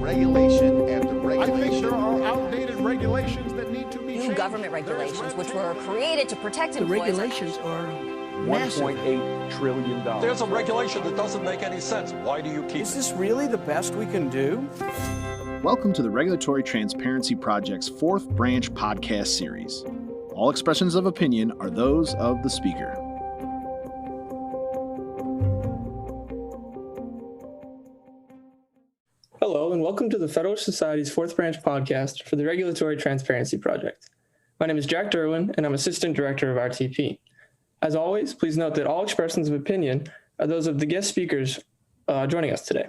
regulation after regulation. I think there are outdated regulations that need to be changed. New government regulations, which were created to protect employees. The regulations are $1.8 trillion. There's a regulation that doesn't make any sense. Why do you keep it? Is this really the best we can do? Welcome to the Regulatory Transparency Project's fourth branch podcast series. All expressions of opinion are those of the speaker. Hello, and welcome to the Federalist Society's fourth branch podcast for the Regulatory Transparency Project. My name is Jack Derwin, and I'm Assistant Director of RTP. As always, please note that all expressions of opinion are those of the guest speakers joining us today.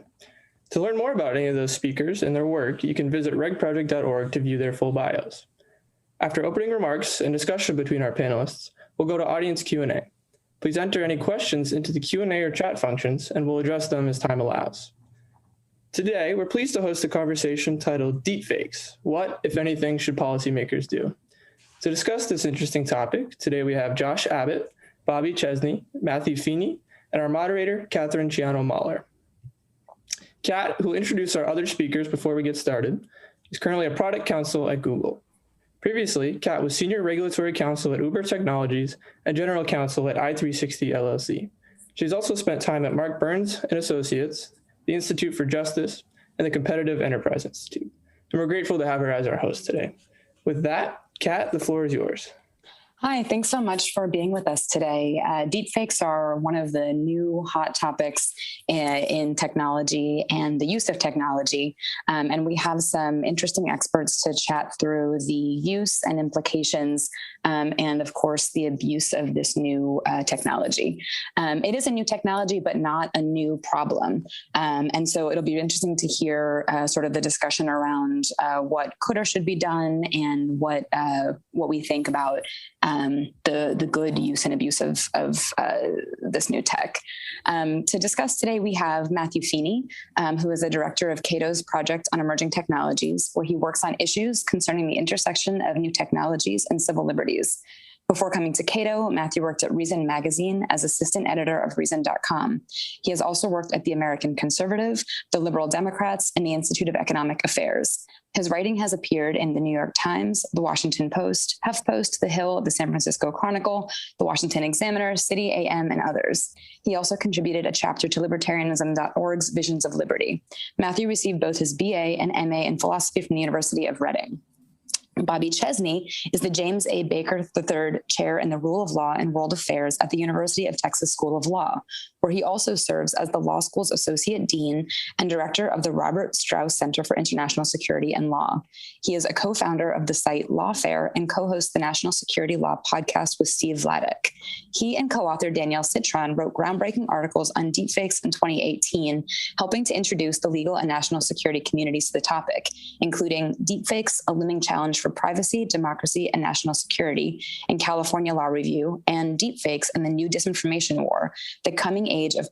To learn more about any of those speakers and their work, you can visit regproject.org to view their full bios. After opening remarks and discussion between our panelists, we'll go to audience Q&A. Please enter any questions into the Q&A or chat functions, and we'll address them as time allows. Today, we're pleased to host a conversation titled Deepfakes: What, if anything, should policymakers do? To discuss this interesting topic, today we have Josh Abbott, Bobby Chesney, Matthew Feeney, and our moderator, Catherine Ciano-Mahler. Kat, who will introduce our other speakers before we get started, is currently a product counsel at Google. Previously, Kat was senior regulatory counsel at Uber Technologies and general counsel at i360 LLC. She's also spent time at Mark Burns and Associates, the Institute for Justice, and the Competitive Enterprise Institute. And we're grateful to have her as our host today. With that, Kat, the floor is yours. Hi, thanks so much for being with us today. Deepfakes are one of the new hot topics in technology and the use of technology. And we have some interesting experts to chat through the use and implications, and of course, the abuse of this new technology. It is a new technology, but not a new problem. And so it'll be interesting to hear sort of the discussion around what could or should be done and what we think about the good use and abuse of this new tech. To discuss today, we have Matthew Feeney, who is the director of Cato's Project on Emerging Technologies, where he works on issues concerning the intersection of new technologies and civil liberties. Before coming to Cato, Matthew worked at Reason Magazine as assistant editor of Reason.com. He has also worked at the American Conservative, the Liberal Democrats, and the Institute of Economic Affairs. His writing has appeared in the New York Times, the Washington Post, HuffPost, The Hill, the San Francisco Chronicle, the Washington Examiner, City AM, and others. He also contributed a chapter to libertarianism.org's Visions of Liberty. Matthew received both his BA and MA in philosophy from the University of Reading. Bobby Chesney is the James A. Baker III Chair in the Rule of Law and World Affairs at the University of Texas School of Law, where he also serves as the law school's Associate Dean and Director of the Robert Strauss Center for International Security and Law. He is a co-founder of the site Lawfare and co-hosts the National Security Law podcast with Steve Vladeck. He and co-author Danielle Citron wrote groundbreaking articles on deepfakes in 2018, helping to introduce the legal and national security communities to the topic, including Deepfakes, a Looming Challenge for Privacy, Democracy, and National Security in California Law Review, and Deepfakes and the New Disinformation War, the Coming Age of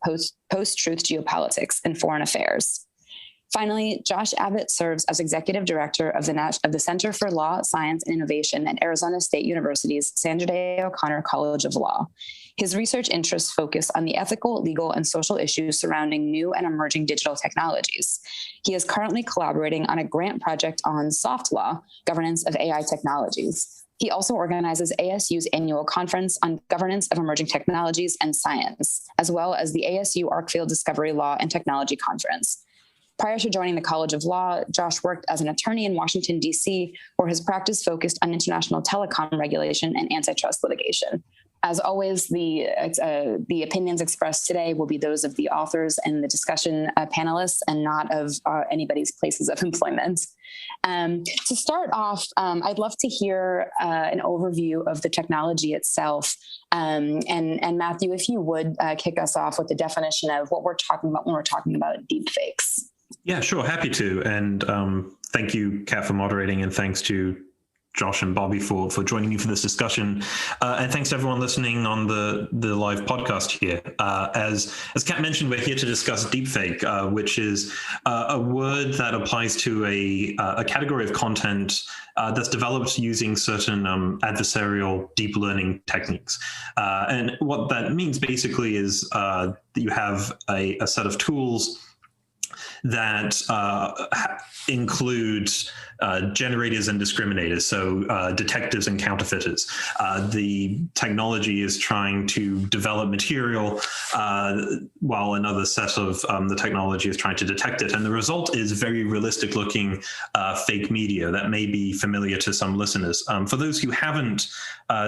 Post-Truth Geopolitics in Foreign Affairs. Finally, Josh Abbott serves as Executive Director of the Center for Law, Science, and Innovation at Arizona State University's Sandra Day O'Connor College of Law. His research interests focus on the ethical, legal, and social issues surrounding new and emerging digital technologies. He is currently collaborating on a grant project on soft law, governance of AI technologies. He also organizes ASU's annual conference on governance of emerging technologies and science, as well as the ASU Arcfield Discovery Law and Technology Conference. Prior to joining the College of Law, Josh worked as an attorney in Washington, D.C., where his practice focused on international telecom regulation and antitrust litigation. As always, the opinions expressed today will be those of the authors and the discussion panelists and not of anybody's places of employment. To start off, I'd love to hear an overview of the technology itself. And Matthew, if you would kick us off with the definition of what we're talking about when we're talking about deepfakes. Yeah, sure. Happy to. And thank you, Kat, for moderating, and thanks to Josh and Bobby for joining me for this discussion. And thanks to everyone listening on the live podcast here. As Kat mentioned, we're here to discuss deepfake, which is a word that applies to a category of content that's developed using certain adversarial deep learning techniques. And what that means basically is that you have a set of tools that includes generators and discriminators, so detectives and counterfeiters. The technology is trying to develop material while another set of the technology is trying to detect it. And the result is very realistic looking fake media that may be familiar to some listeners. For those who haven't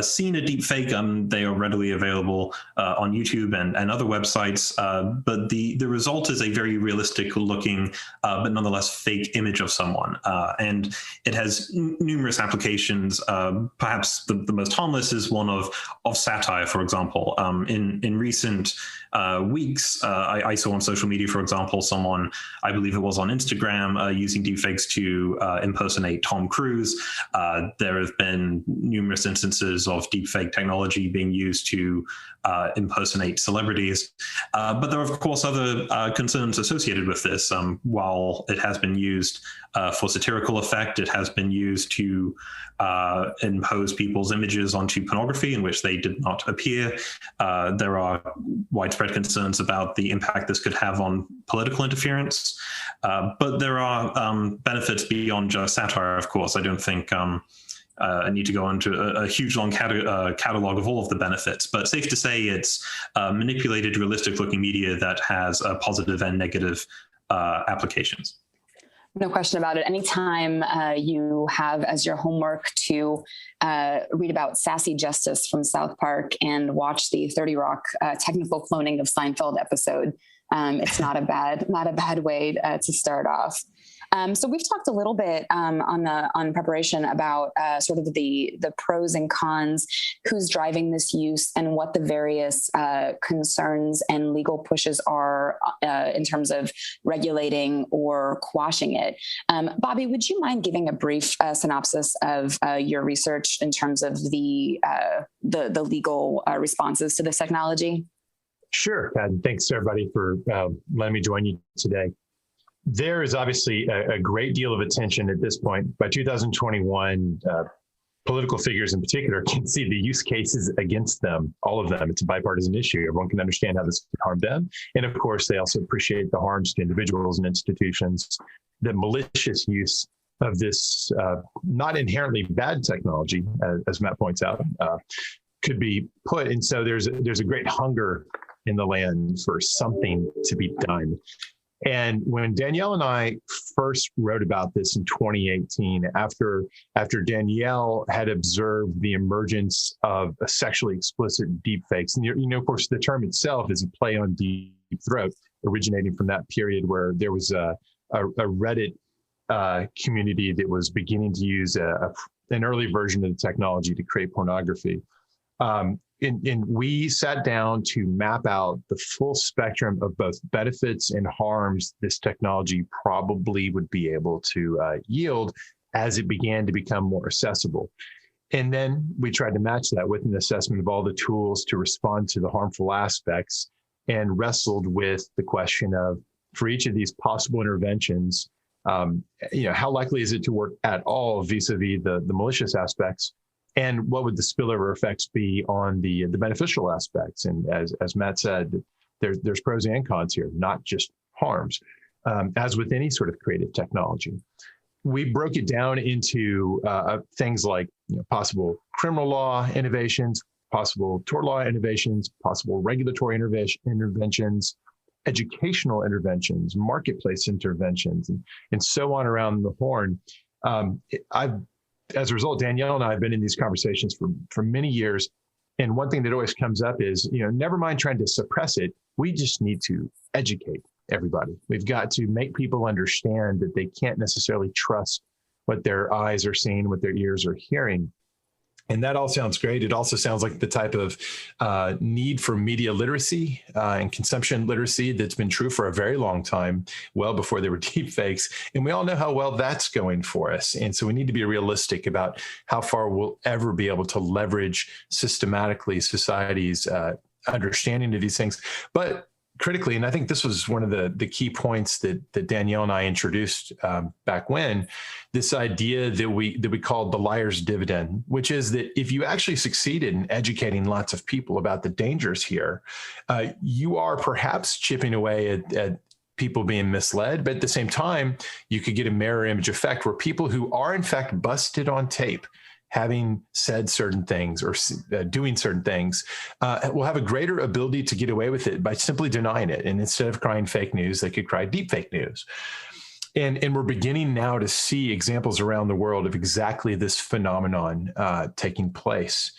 seen a deepfake, they are readily available on YouTube and other websites. But the result is a very realistic looking, but nonetheless fake image of someone. And it has numerous applications. Perhaps the most harmless is one of satire, for example. In recent weeks, I saw on social media, for example, someone, I believe it was on Instagram, using deepfakes to impersonate Tom Cruise. There have been numerous instances of deepfake technology being used to impersonate celebrities. But there are, of course, other concerns associated with this. While it has been used for satirical effect, it has been used to impose people's images onto pornography in which they did not appear. There are widespread concerns about the impact this could have on political interference. But there are benefits beyond just satire, of course. I don't think I need to go into a huge, long catalog of all of the benefits, but safe to say it's manipulated, realistic-looking media that has positive and negative applications. No question about it. Anytime you have as your homework to read about sassy justice from South Park and watch the 30 Rock technical cloning of Seinfeld episode, it's not a bad way to start off. So we've talked a little bit on preparation about sort of the pros and cons, who's driving this use, and what the various concerns and legal pushes are in terms of regulating or quashing it. Bobby, would you mind giving a brief synopsis of your research in terms of the legal responses to this technology? Sure, and thanks everybody for letting me join you today. There is obviously a great deal of attention at this point. By 2021, political figures in particular can see the use cases against them, all of them. It's a bipartisan issue. Everyone can understand how this could harm them. And of course, they also appreciate the harms to individuals and institutions, the malicious use of this not inherently bad technology, as Matt points out, could be put. And so there's a great hunger in the land for something to be done. And when Danielle and I first wrote about this in 2018, after Danielle had observed the emergence of sexually explicit deepfakes, and of course, the term itself is a play on deep throat, originating from that period where there was a Reddit community that was beginning to use an early version of the technology to create pornography. And we sat down to map out the full spectrum of both benefits and harms this technology probably would be able to yield as it began to become more accessible. And then we tried to match that with an assessment of all the tools to respond to the harmful aspects, and wrestled with the question of, for each of these possible interventions, how likely is it to work at all vis-a-vis the malicious aspects? And what would the spillover effects be on the beneficial aspects? And as Matt said, there's pros and cons here, not just harms, as with any sort of creative technology. We broke it down into things like possible criminal law innovations, possible tort law innovations, possible regulatory interventions, educational interventions, marketplace interventions, and so on around the horn. As a result, Danielle and I have been in these conversations for many years. And one thing that always comes up is, never mind trying to suppress it. We just need to educate everybody. We've got to make people understand that they can't necessarily trust what their eyes are seeing, what their ears are hearing. And that all sounds great. It also sounds like the type of need for media literacy and consumption literacy that's been true for a very long time, well before there were deepfakes. And we all know how well that's going for us. And so we need to be realistic about how far we'll ever be able to leverage systematically society's understanding of these things. But critically, and I think this was one of the key points that Danielle and I introduced back when, this idea that we called the liar's dividend, which is that if you actually succeeded in educating lots of people about the dangers here, you are perhaps chipping away at people being misled, but at the same time, you could get a mirror image effect where people who are in fact busted on tape having said certain things or doing certain things will have a greater ability to get away with it by simply denying it. And instead of crying fake news, they could cry deepfake news. And we're beginning now to see examples around the world of exactly this phenomenon taking place.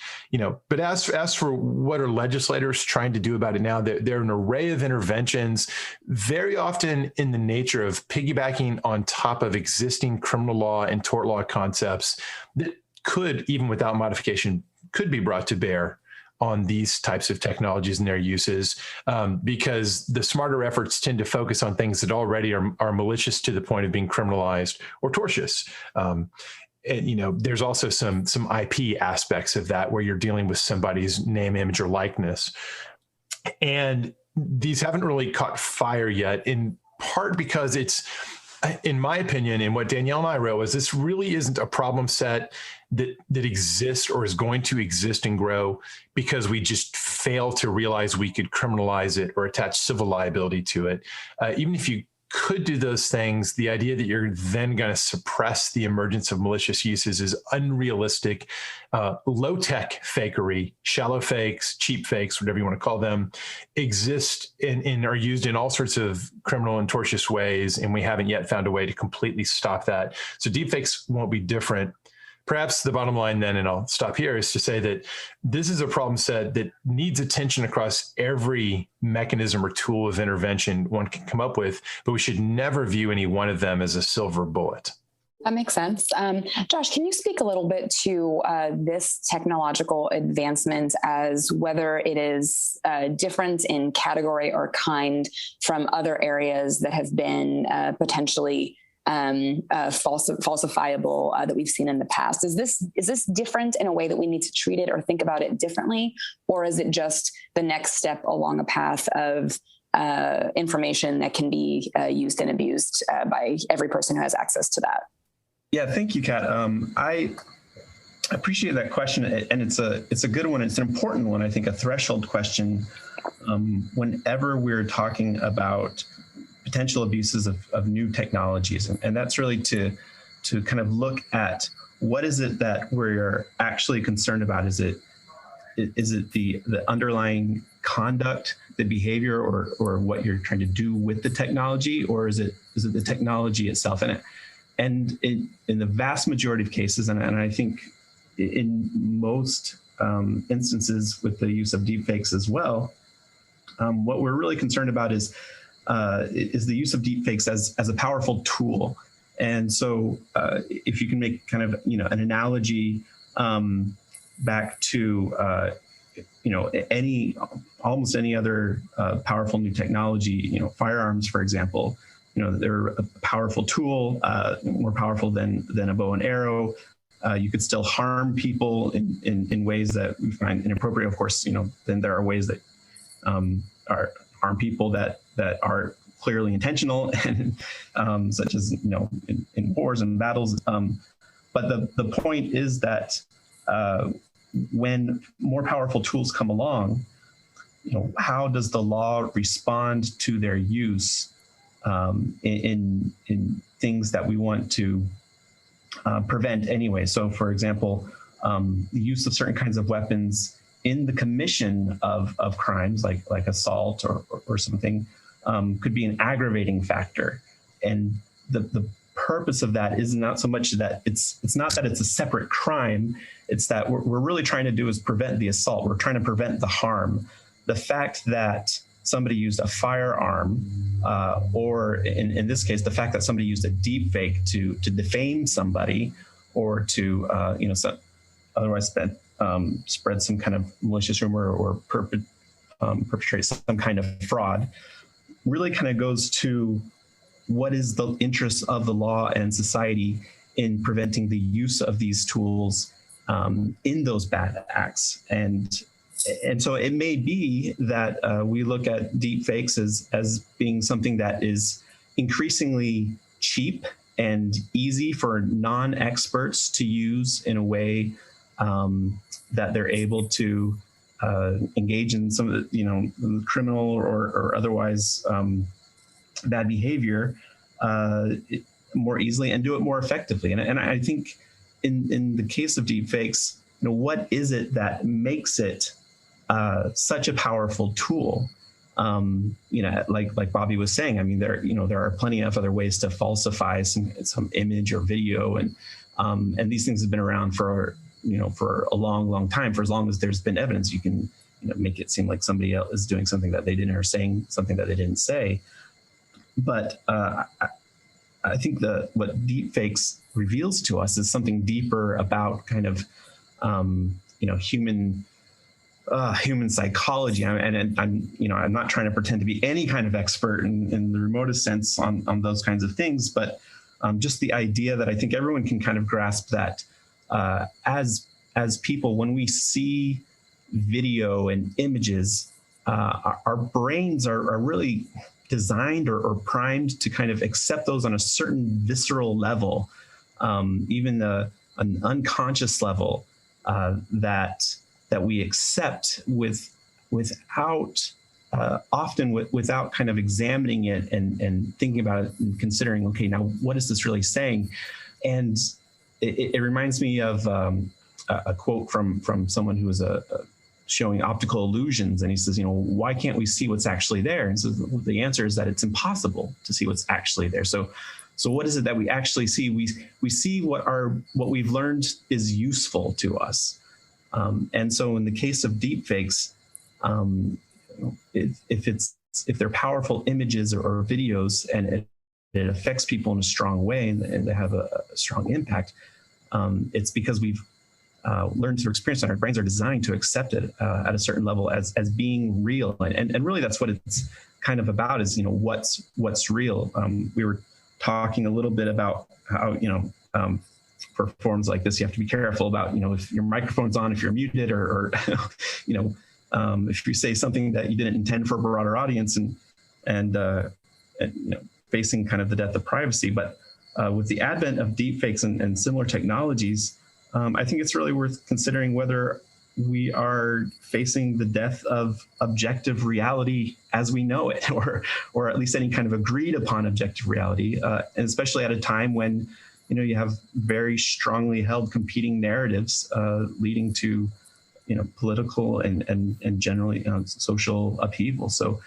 But as for what are legislators trying to do about it now, there are an array of interventions, very often in the nature of piggybacking on top of existing criminal law and tort law concepts that could, even without modification, could be brought to bear on these types of technologies and their uses, because the smarter efforts tend to focus on things that already are malicious to the point of being criminalized or tortious. And there's also some IP aspects of that where you're dealing with somebody's name, image, or likeness. And these haven't really caught fire yet, in part because it's, in my opinion, and what Danielle and I wrote, was this really isn't a problem set that exists or is going to exist and grow because we just fail to realize we could criminalize it or attach civil liability to it. Even if you could do those things, the idea that you're then going to suppress the emergence of malicious uses is unrealistic. Low-tech fakery, shallow fakes, cheap fakes, whatever you want to call them, exist and are used in all sorts of criminal and tortious ways, and we haven't yet found a way to completely stop that. So deepfakes won't be different. Perhaps the bottom line then, and I'll stop here, is to say that this is a problem set that needs attention across every mechanism or tool of intervention one can come up with, but we should never view any one of them as a silver bullet. That makes sense. Josh, can you speak a little bit to this technological advancement as whether it is different in category or kind from other areas that have been potentially falsifiable that we've seen in the past? Is this different in a way that we need to treat it or think about it differently? Or is it just the next step along a path of information that can be used and abused by every person who has access to that? Yeah, thank you, Kat. I appreciate that question, and it's a good one. It's an important one, I think, a threshold question whenever we're talking about potential abuses of new technologies. And that's really to kind of look at what is it that we're actually concerned about? Is it the underlying conduct, the behavior, or what you're trying to do with the technology, or is it the technology itself? And in the vast majority of cases, and I think in most instances with the use of deepfakes as well, what we're really concerned about is the use of deepfakes as a powerful tool. And so if you can make kind of, an analogy back to, almost any other powerful new technology, firearms, for example, they're a powerful tool, more powerful than a bow and arrow. You could still harm people in ways that we find inappropriate. Of course, then there are ways that are harm people that are clearly intentional, and such as in wars and battles. But the point is that when more powerful tools come along, how does the law respond to their use in things that we want to prevent anyway? So, for example, the use of certain kinds of weapons in the commission of crimes like assault or something could be an aggravating factor. And the purpose of that is not so much that it's not that it's a separate crime, it's that we're really trying to do is prevent the assault. We're trying to prevent the harm. The fact that somebody used a firearm, or in this case, the fact that somebody used a deepfake to defame somebody or to otherwise spread some kind of malicious rumor or perpetrate some kind of fraud, really kind of goes to what is the interest of the law and society in preventing the use of these tools in those bad acts. And so it may be that we look at deepfakes as being something that is increasingly cheap and easy for non-experts to use in a way that they're able to engage in some of the, criminal or otherwise bad behavior more easily and do it more effectively. And I think in the case of deepfakes, what is it that makes it such a powerful tool? Like Bobby was saying, I mean, there are plenty of other ways to falsify some image or video, and these things have been around for a long, long time. For as long as there's been evidence, you can make it seem like somebody else is doing something that they didn't, or saying something that they didn't say. But I think what deepfakes reveals to us is something deeper about kind of human psychology. And I'm not trying to pretend to be any kind of expert in the remotest sense on those kinds of things, but just the idea that I think everyone can kind of grasp that as people, when we see video and images, our brains are really designed or primed to kind of accept those on a certain visceral level, even an unconscious level, that we accept without often without kind of examining it and thinking about it and considering, okay, now what is this really saying? And it reminds me of a quote from someone who was showing optical illusions, and he says, why can't we see what's actually there? And so the answer is that it's impossible to see what's actually there. So what is it that we actually see? We see what we've learned is useful to us. And so in the case of deepfakes, if they're powerful images or videos and it affects people in a strong way and they have a strong impact, it's because we've learned through experience, and our brains are designed to accept it at a certain level as being real. And really that's what it's kind of about, is, what's real. We were talking a little bit about how, for forums like this, you have to be careful about, if your microphone's on, if you're muted, or if you say something that you didn't intend for a broader audience, and facing kind of the death of privacy. But with the advent of deepfakes and similar technologies, I think it's really worth considering whether we are facing the death of objective reality as we know it, or at least any kind of agreed upon objective reality, and especially at a time when you have very strongly held competing narratives leading to political and generally social upheaval. So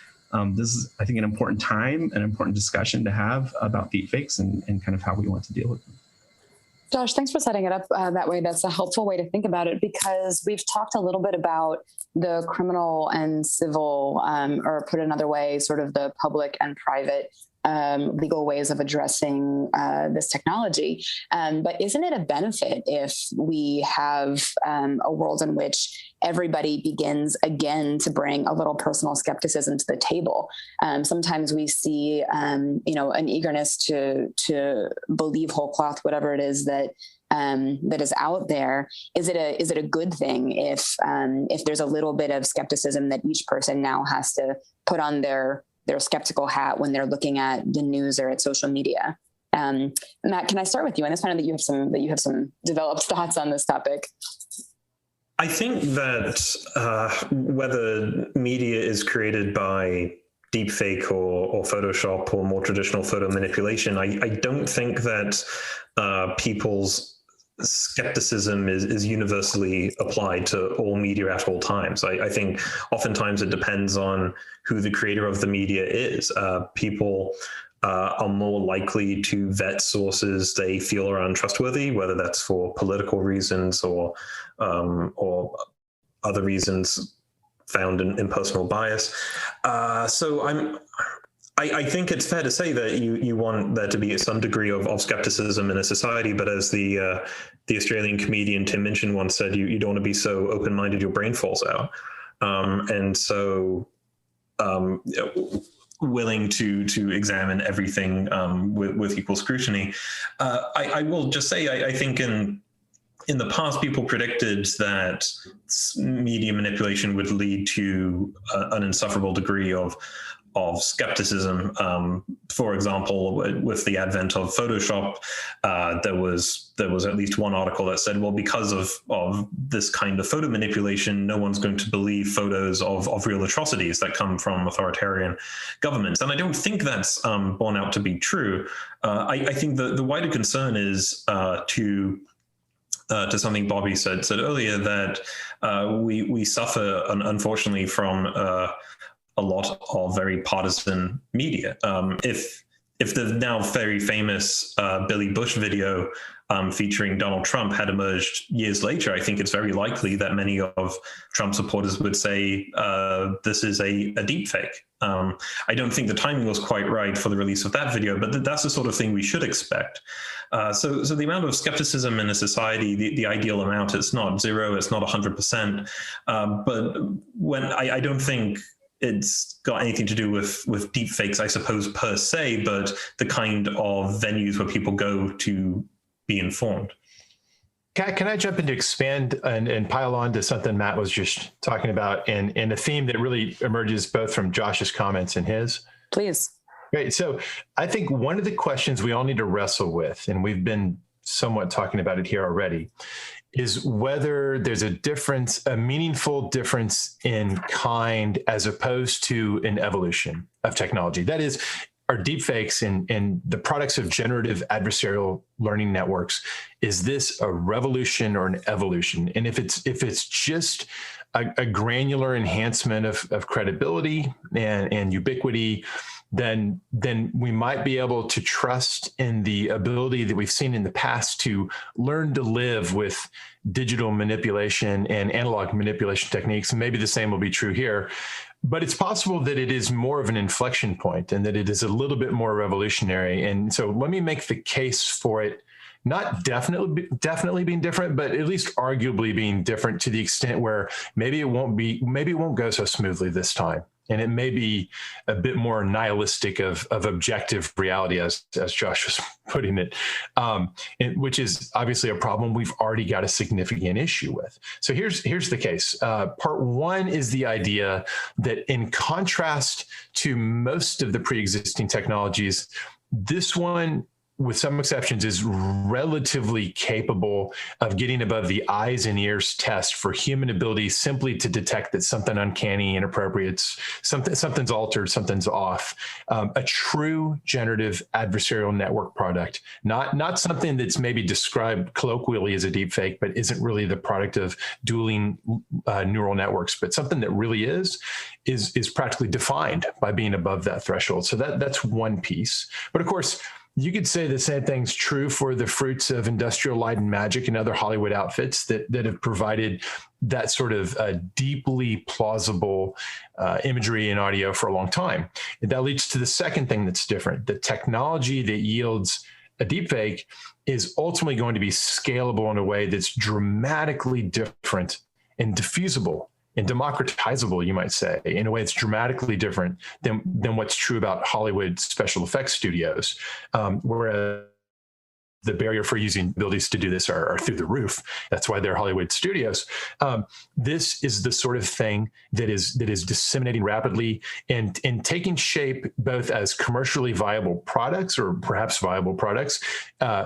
this is, I think, an important time, an important discussion to have about deepfakes and kind of how we want to deal with them. Josh, thanks for setting it up that way. That's a helpful way to think about it, because we've talked a little bit about the criminal and civil, or put another way, sort of the public and private legal ways of addressing this technology. But isn't it a benefit if we have a world in which everybody begins again to bring a little personal skepticism to the table? Sometimes we see, an eagerness to believe whole cloth, whatever it is that is out there. Is it a good thing if there's a little bit of skepticism that each person now has to put on their skeptical hat when they're looking at the news or at social media? Matt, can I start with you? And I find that you have some developed thoughts on this topic. I think that whether media is created by deepfake or Photoshop or more traditional photo manipulation, I don't think that people's skepticism is universally applied to all media at all times. I think oftentimes it depends on who the creator of the media is. People are more likely to vet sources they feel are untrustworthy, whether that's for political reasons or other reasons found in personal bias. So I think it's fair to say that you want there to be some degree of skepticism in a society, but as the Australian comedian Tim Minchin once said, you don't want to be so open-minded your brain falls out. And so willing to examine everything with equal scrutiny. I will just say, I think in the past, people predicted that media manipulation would lead to an insufferable degree of skepticism. For example, with the advent of Photoshop, there was at least one article that said, well, because of this kind of photo manipulation, no one's going to believe photos of real atrocities that come from authoritarian governments. And I don't think that's borne out to be true. I think the wider concern is to something Bobby said earlier, that we suffer, unfortunately, from a lot of very partisan media. If the now very famous Billy Bush video featuring Donald Trump had emerged years later, I think it's very likely that many of Trump supporters would say this is a deep fake. I don't think the timing was quite right for the release of that video, but that's the sort of thing we should expect. So the amount of skepticism in a society, the ideal amount, it's not zero, it's not 100%. But when I don't think it's got anything to do with deepfakes, I suppose, per se, but the kind of venues where people go to be informed. Can I jump in to expand and pile on to something Matt was just talking about, and a theme that really emerges both from Josh's comments and his? Please. Great. So I think one of the questions we all need to wrestle with, and we've been somewhat talking about it here already, is whether there's a meaningful difference in kind as opposed to an evolution of technology. That is, are deepfakes and the products of generative adversarial learning networks, is this a revolution or an evolution? And if it's just a granular enhancement of credibility and ubiquity, then we might be able to trust in the ability that we've seen in the past to learn to live with digital manipulation and analog manipulation techniques. And maybe the same will be true here. But it's possible that it is more of an inflection point and that it is a little bit more revolutionary. And so let me make the case for it, not definitely being different, but at least arguably being different to the extent where maybe it won't go so smoothly this time. And it may be a bit more nihilistic of objective reality, as Josh was putting it, which is obviously a problem we've already got a significant issue with. So here's the case. Part one is the idea that in contrast to most of the pre-existing technologies, this one, with some exceptions, is relatively capable of getting above the eyes and ears test for human ability simply to detect that something uncanny, inappropriate, something's altered, something's off. A true generative adversarial network product, not something that's maybe described colloquially as a deepfake, but isn't really the product of dueling neural networks, but something that really is practically defined by being above that threshold. So that's one piece. But of course, you could say the same thing's true for the fruits of industrial light and magic and other Hollywood outfits that have provided that sort of deeply plausible imagery and audio for a long time. And that leads to the second thing that's different. The technology that yields a deepfake is ultimately going to be scalable in a way that's dramatically different and diffusible and democratizable, you might say, in a way that's dramatically different than what's true about Hollywood special effects studios, whereas the barrier for using abilities to do this are through the roof. That's why they're Hollywood studios. This is the sort of thing that is disseminating rapidly and taking shape both as commercially viable products, or perhaps viable products,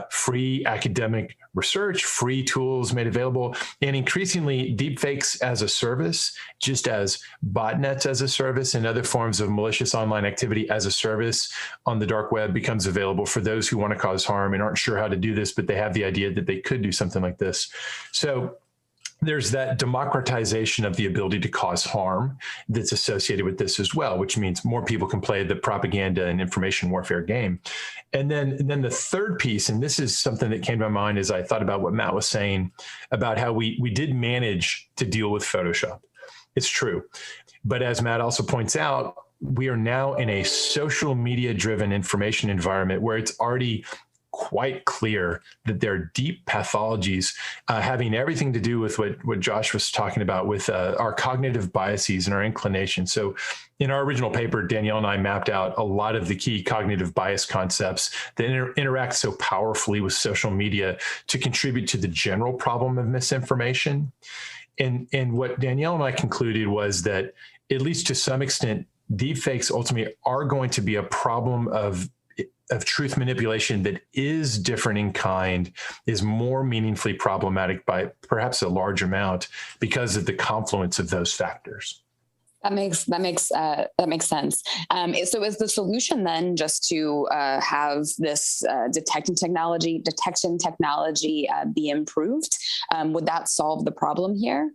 free academic research, free tools made available, and increasingly deepfakes as a service, just as botnets as a service and other forms of malicious online activity as a service on the dark web becomes available for those who want to cause harm and aren't sure how to do this, but they have the idea that they could do something like this. So there's that democratization of the ability to cause harm that's associated with this as well, which means more people can play the propaganda and information warfare game. And then the third piece, and this is something that came to my mind as I thought about what Matt was saying about how we did manage to deal with Photoshop. It's true. But as Matt also points out, we are now in a social media driven information environment where it's already quite clear that there are deep pathologies having everything to do with what Josh was talking about with our cognitive biases and our inclinations. So in our original paper, Danielle and I mapped out a lot of the key cognitive bias concepts that interact so powerfully with social media to contribute to the general problem of misinformation. And what Danielle and I concluded was that, at least to some extent, deepfakes ultimately are going to be a problem of truth manipulation that is different in kind, is more meaningfully problematic by perhaps a large amount because of the confluence of those factors. That makes sense. So is the solution then just to have this detection technology be improved? Would that solve the problem here?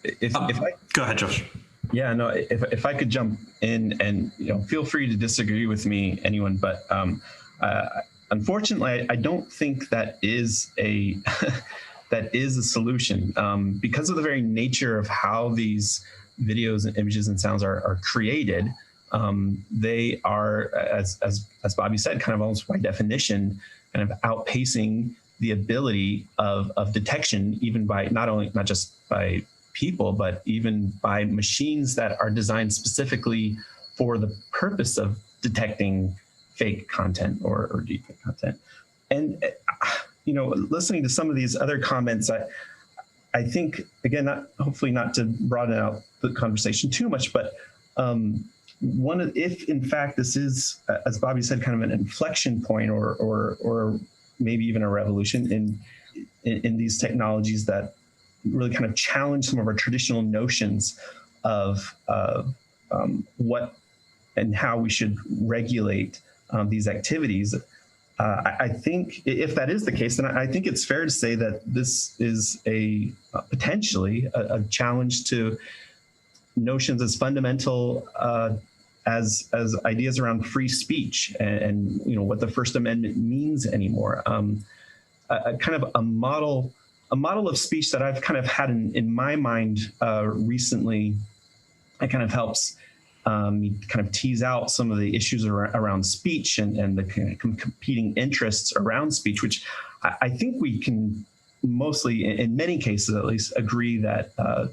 If I go ahead, Josh. Yeah, no. If I could jump in, and feel free to disagree with me, anyone. But unfortunately, I don't think that is a that is a solution because of the very nature of how these videos and images and sounds are created. They are, as Bobby said, kind of almost by definition, kind of outpacing the ability of detection, even by not just by people, but even by machines that are designed specifically for the purpose of detecting fake content or deepfake content. And listening to some of these other comments, I think, again, hopefully not to broaden out the conversation too much, but if in fact this is, as Bobby said, kind of an inflection point or maybe even a revolution in these technologies that really kind of challenge some of our traditional notions of what and how we should regulate these activities. I think if that is the case, then I think it's fair to say that this is potentially a challenge to notions as fundamental as ideas around free speech and what the First Amendment means anymore. A kind of a model of speech that I've kind of had in my mind recently. It kind of helps me kind of tease out some of the issues around speech and the kind of competing interests around speech, which I think we can mostly, in many cases at least, agree that the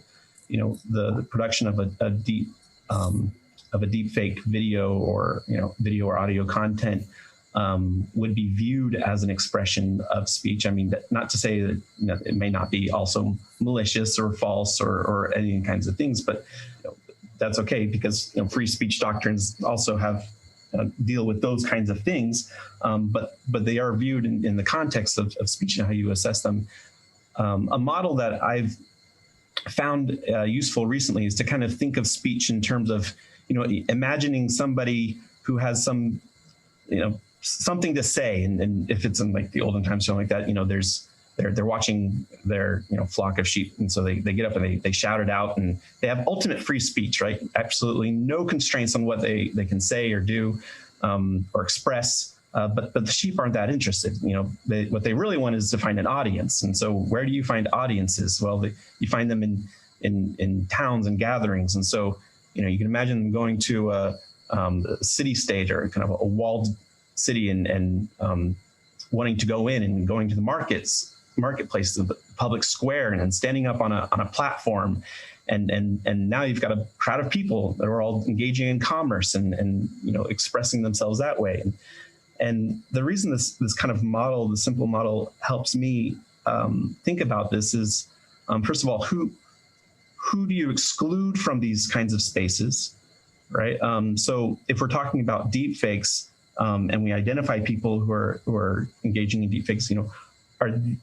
production of a deepfake video or video or audio content would be viewed as an expression of speech. I mean, not to say that it may not be also malicious or false or any kinds of things, but that's okay, because free speech doctrines also have deal with those kinds of things, but they are viewed in the context of speech and how you assess them. A model that I've found useful recently is to kind of think of speech in terms of imagining somebody who has some something to say, and if it's in like the olden times, something like that, they're watching their flock of sheep, and so they get up and they shout it out, and they have ultimate free speech, right? Absolutely no constraints on what they can say or do or express, but the sheep aren't that interested. What they really want is to find an audience. And so where do you find audiences? Well, you find them in towns and gatherings. And so you can imagine them going to a city state or kind of a walled city and wanting to go in and going to the marketplaces of the public square and standing up on a platform, and now you've got a crowd of people that are all engaging in commerce and expressing themselves that way. And the reason this kind of model, the simple model, helps me think about this is, first of all, who do you exclude from these kinds of spaces, right? So if we're talking about deepfakes and we identify people who are engaging in deepfakes,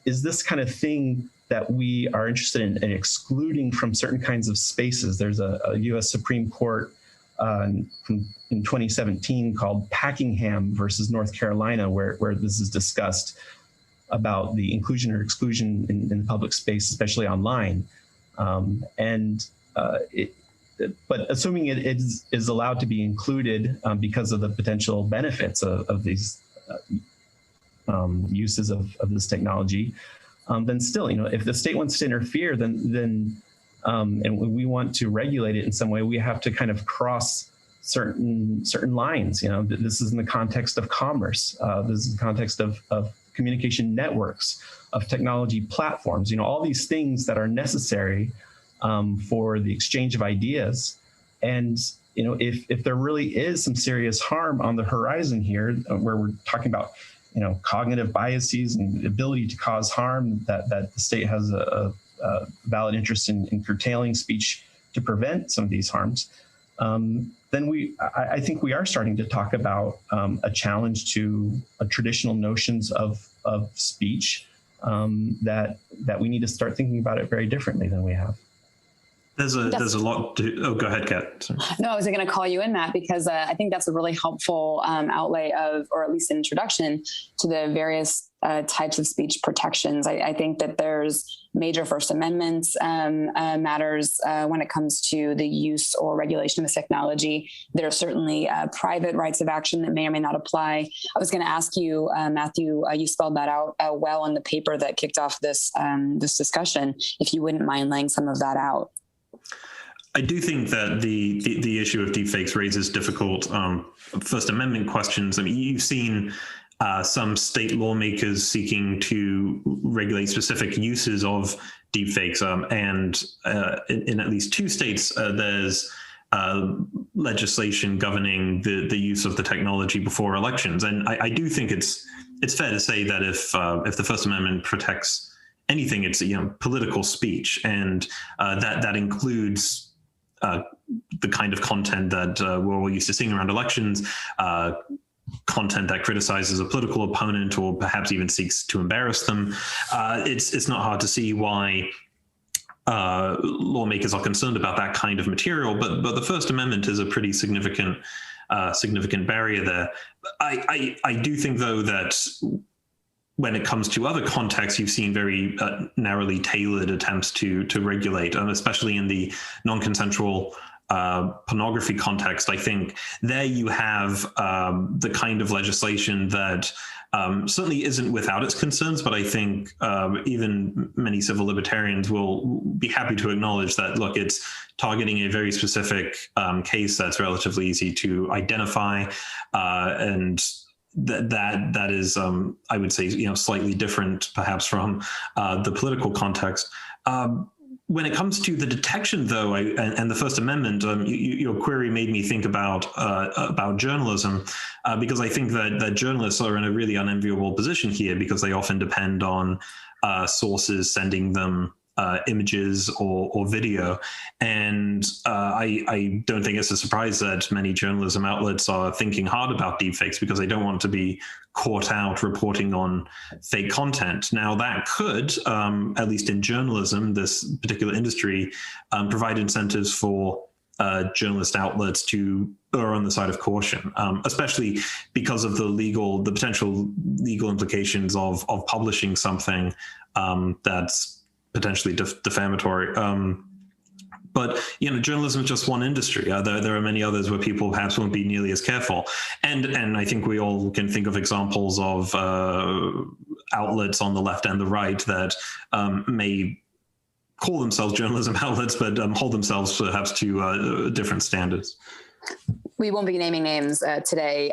is this kind of thing that we are interested in excluding from certain kinds of spaces? There's a U.S. Supreme Court in 2017 called Packingham versus North Carolina, where this is discussed about the inclusion or exclusion in the public space, especially online. But assuming it is allowed to be included because of the potential benefits of these uses of this technology, then still, if the state wants to interfere, then and we want to regulate it in some way, we have to kind of cross certain lines. This is in the context of commerce. This is the context of communication networks, of technology platforms. All these things that are necessary for the exchange of ideas. And if there really is some serious harm on the horizon here, where we're talking about cognitive biases and the ability to cause harm, that the state has a valid interest in curtailing speech to prevent some of these harms, then I think we are starting to talk about a challenge to traditional notions of speech that we need to start thinking about it very differently than we have. There's a lot to. Oh, go ahead, Kat. Sorry. No, I was going to call you in, Matt, because I think that's a really helpful outlay of, or at least introduction to the various types of speech protections. I think that there's major First Amendment matters when it comes to the use or regulation of this technology. There are certainly private rights of action that may or may not apply. I was going to ask you, Matthew, you spelled that out well in the paper that kicked off this discussion, if you wouldn't mind laying some of that out. I do think that the issue of deepfakes raises difficult First Amendment questions. I mean, you've seen some state lawmakers seeking to regulate specific uses of deepfakes, and in at least 2 states, there's legislation governing the use of the technology before elections. And I do think it's fair to say that if the First Amendment protects anything, it's political speech, and that includes the kind of content that we're all used to seeing around elections, content that criticizes a political opponent or perhaps even seeks to embarrass them. It's not hard to see why lawmakers are concerned about that kind of material, but the First Amendment is a pretty significant barrier there. I do think, though, that when it comes to other contexts, you've seen very narrowly tailored attempts to regulate, especially in the non-consensual pornography context. I think there you have the kind of legislation that certainly isn't without its concerns, but I think even many civil libertarians will be happy to acknowledge that, look, it's targeting a very specific case that's relatively easy to identify, and that is, I would say, slightly different perhaps from the political context. When it comes to the detection, though, and the First Amendment, your query made me think about journalism, because I think that journalists are in a really unenviable position here, because they often depend on sources sending them images or video. And I don't think it's a surprise that many journalism outlets are thinking hard about deepfakes, because they don't want to be caught out reporting on fake content. Now, that could, at least in journalism, this particular industry, provide incentives for journalist outlets to err on the side of caution, especially because of the potential legal implications of publishing something that's potentially defamatory. But journalism is just one industry. There are many others where people perhaps won't be nearly as careful. And I think we all can think of examples of outlets on the left and the right that may call themselves journalism outlets, but hold themselves perhaps to different standards. We won't be naming names today.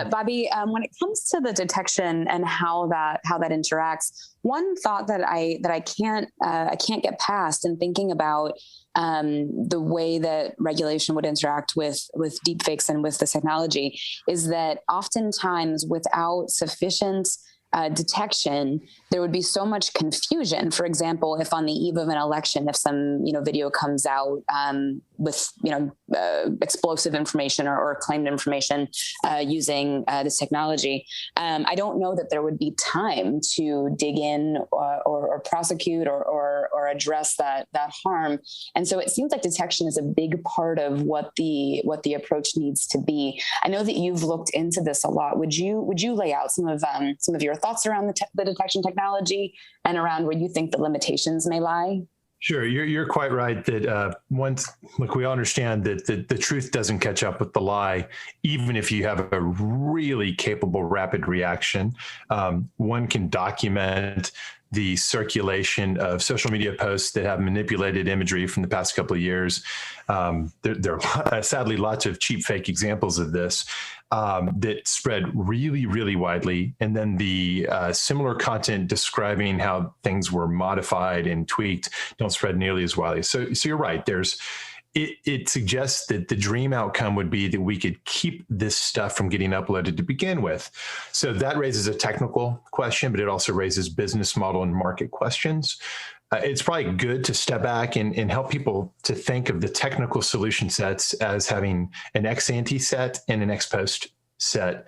Bobby, when it comes to the detection and how that interacts, one thought that I can't get past in thinking about the way that regulation would interact with deepfakes and with this technology is that oftentimes without sufficient detection, there would be so much confusion. For example, if on the eve of an election, if some video comes out with explosive information or claimed information using this technology, I don't know that there would be time to dig in or prosecute or address that harm. And so it seems like detection is a big part of what the approach needs to be. I know that you've looked into this a lot. Would you lay out some of your thoughts around the detection technology and around where you think the limitations may lie? Sure, you're quite right that we all understand that the truth doesn't catch up with the lie, even if you have a really capable rapid reaction. One can document the circulation of social media posts that have manipulated imagery from the past couple of years. There are sadly lots of cheap fake examples of this that spread really, really widely. And then the similar content describing how things were modified and tweaked don't spread nearly as widely. So you're right. it suggests that the dream outcome would be that we could keep this stuff from getting uploaded to begin with. So that raises a technical question, but it also raises business model and market questions. It's probably good to step back and help people to think of the technical solution sets as having an ex ante set and an ex post set.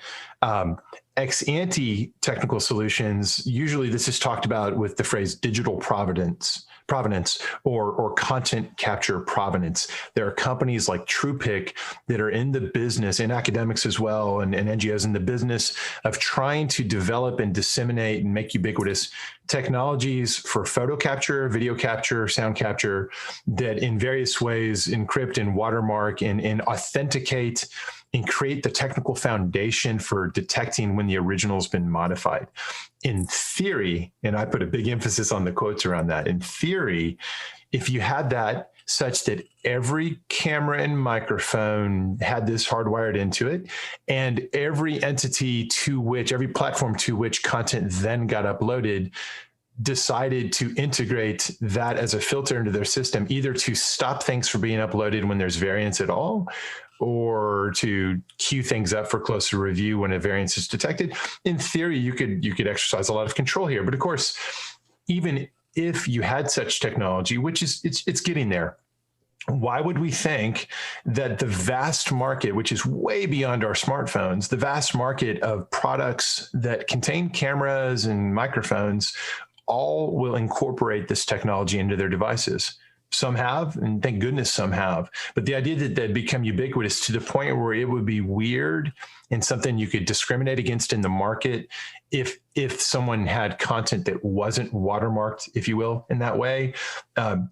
Ex ante technical solutions, usually this is talked about with the phrase digital provenance or content capture provenance. There are companies like TruePic that are in the business, and academics as well, and NGOs in the business of trying to develop and disseminate and make ubiquitous technologies for photo capture, video capture, sound capture that in various ways encrypt and watermark and authenticate and create the technical foundation for detecting when the original has been modified. In theory, and I put a big emphasis on the quotes around that, in theory, if you had that such that every camera and microphone had this hardwired into it, and every entity to which, every platform to which content then got uploaded decided to integrate that as a filter into their system, either to stop things from being uploaded when there's variance at all, or to queue things up for closer review when a variance is detected. In theory, you could exercise a lot of control here. But of course, even if you had such technology, which is it's getting there, why would we think that the vast market, which is way beyond our smartphones, the vast market of products that contain cameras and microphones, all will incorporate this technology into their devices? Some have, and thank goodness some have. But the idea that they'd become ubiquitous to the point where it would be weird and something you could discriminate against in the market if someone had content that wasn't watermarked, if you will, in that way,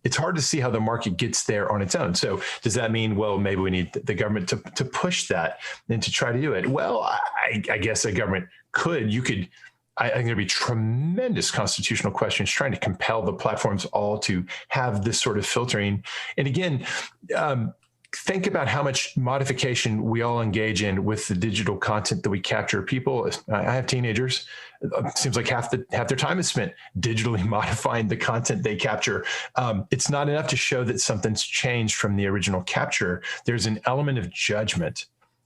it's hard to see how the market gets there on its own. So does that mean, well, maybe we need the government to push that and to try to do it? Well, I guess a government could. You could. I think there'd be tremendous constitutional questions trying to compel the platforms all to have this sort of filtering. And again, think about how much modification we all engage in with the digital content that we capture. People, I have teenagers. It seems like half their time is spent digitally modifying the content they capture. It's not enough to show that something's changed from the original capture. There's an element of judgment.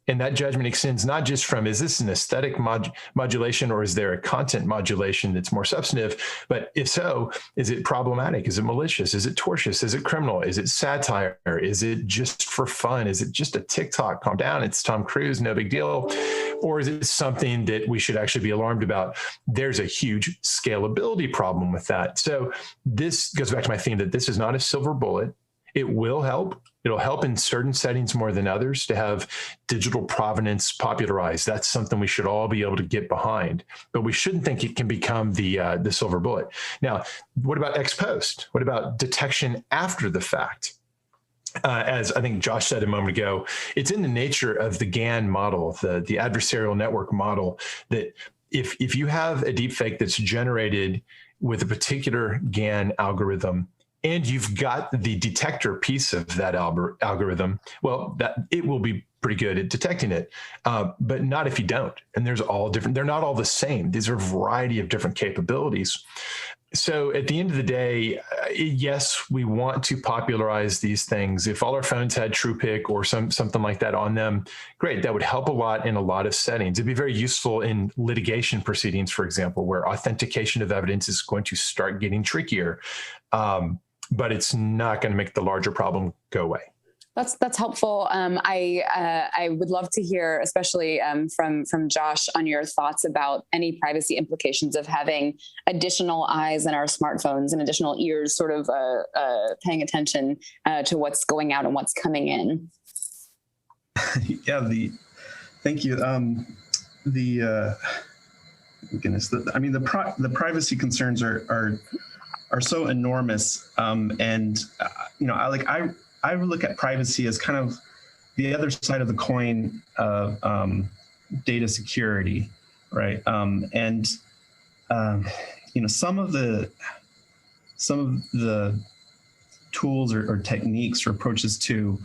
And that judgment extends not just from, is this an aesthetic modulation or is there a content modulation that's more substantive? But if so, is it problematic? Is it malicious? Is it tortious? Is it criminal? Is it satire? Is it just for fun? Is it just a TikTok? Calm down. It's Tom Cruise. No big deal. Or is it something that we should actually be alarmed about? There's a huge scalability problem with that. So this goes back to my theme that this is not a silver bullet. It will help. It'll help in certain settings more than others to have digital provenance popularized. That's something we should all be able to get behind, but we shouldn't think it can become the silver bullet. Now, what about ex post? What about detection after the fact? As I think Josh said a moment ago, it's in the nature of the GAN model, the adversarial network model, that if you have a deepfake that's generated with a particular GAN algorithm, and you've got the detector piece of that algorithm, well, that it will be pretty good at detecting it, but not if you don't. And there's all different, they're not all the same. These are a variety of different capabilities. So at the end of the day, yes, we want to popularize these things. If all our phones had TruePic or something like that on them, great. That would help a lot in a lot of settings. It'd be very useful in litigation proceedings, for example, where authentication of evidence is going to start getting trickier. But it's not going to make the larger problem go away. That's helpful. I would love to hear, especially from Josh, on your thoughts about any privacy implications of having additional eyes in our smartphones and additional ears sort of paying attention to what's going out and what's coming in. Yeah, thank you. Goodness, the privacy concerns are so enormous, and I look at privacy as kind of the other side of the coin of data security, right? Some of the tools or techniques or approaches to